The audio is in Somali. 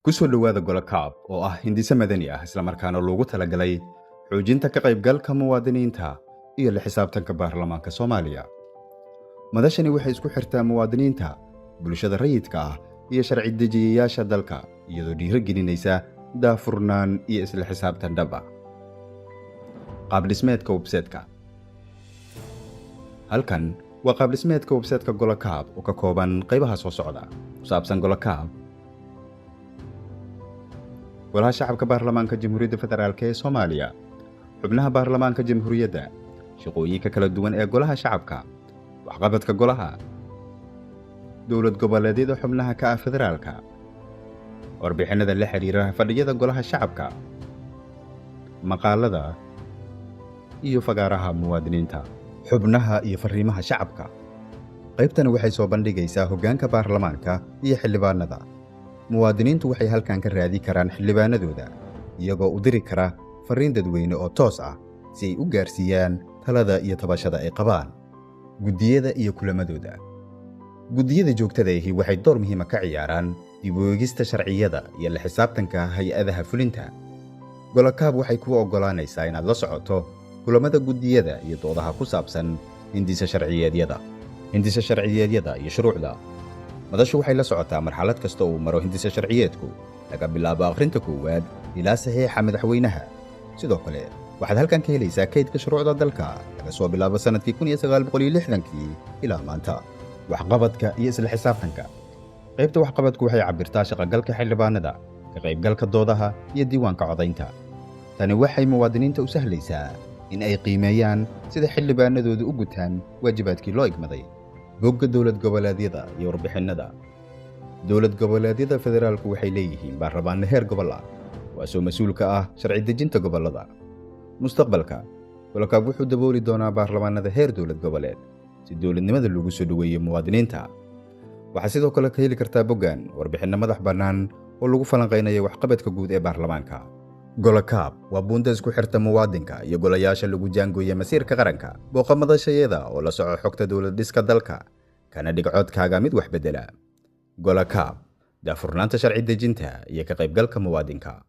ku soo dhowaada golo kaab oo ah hindise madani ah islamarkaana loogu talagalay xoojinta ka qaybgalka muwaadiniinta iyo la xisaabtanka baarlamaanka Soomaaliya. Madashani waxay isku xirtaa muwaadiniinta, bulshada rayidka ah iyo sharci dejiyayaasha dalka iyadoo dhiirigelinaysa daahfurnaan iyo isla xisaabtan dhab ah. Qaab dhismeedka website-ka. Halkan waa qaab dhismeedka website-ka golo kaab oo ka kooban qaybaha soo socda. Ku saabsan golo kaab. Golaha Shacabka Baarlamaanka Jamhuuriyadda Federaalka ee Soomaaliya, xubnaha baarlamaanka jamhuuriyadda, shaqooyinka kala duwan ee golaha shacabka, waxqabadka golaha, dowlad goboleedyada xubnaha ka ah federaalka, warbixinada la xiriira fadhiyada golaha shacabka, maqaalada iyo fagaaraha muwaadiniinta, xubnaha iyo fariimaha shacabka. Qaybtani waxay soo bandhigaysaa hoggaanka baarlamaanka iyo xildhibaanada. Muwaadiniintu waxay halkan ka raadi karaan xildhibaanadooda iyagoo u diri kara fariin dadweyne oo toos ah si ay u gaarsiiyaan talada iyo tabashada ay qabaan. Guddiyada iyo kulamadooda. Guddiyada joogtada ahi waxay door muhiim ah ka ciyaaraan dib u eegista sharciyada iyo la xisaabtanka hay'adaha fulinta. Golo kaab waxay kuu oggolaanaysaa inaad la socoto kulamada guddiyada iyo doodaha ku saabsan hindise sharciyeedyada iyo shuruucda. Madashu waxay la socotaa marxalad kasta oo uu maro hindise sharciyeedku, laga bilaabo akhrinta koowaad ilaa saxiixa madaxweynaha. Sidoo kale, waxaad halkan ka helaysaa kaydka shuruucda dalka laga soo bilaabo sanadkii 1960 ilaa maanta. Waxqabadka iyo isla xisaabtanka. Qaybta waxqabadku waxay cabbirtaa shaqagalka xildhibaanada, ka qaybgalka doodaha iyo diiwaanka codaynta. Tani waxay muwaadiniinta u sahlaysaa in ay qiimeeyaan sida xildhibaanadoodu u gutaan waajibaadkii loo igmaday. Bogga dowlad goboleedyada iyo warbixinada. Dowlad goboleedyada federaalku waxay leeyihiin baarlamaan heer gobol ah, kuwaasoo mas'uul ka ah sharci dejinta gobollada. Mustaqbalka, golo kaab wuxuu dabooli doonaa baarlamaanada heer dowlad goboleed si dowladnimada loogu soo dhoweeyo muwaadiniinta. Waxaad sidoo kale ka heli kartaa boggan warbixinno madax bannaan oo lagu falanqeynayo waxqabadka guud ee baarlamaanka. Golo kaab waa buunta isku xirta muwaadinka iyo golayaasha lagu jaangooya masiirka qaranka. Booqa madashayada oo la soco xogta dowlad dhiska dalka, kana dhig codkaaga mid wax beddela. Golo kaab, daahfurnaanta sharci dejinta iyo ka qaybgalka muwaadinka.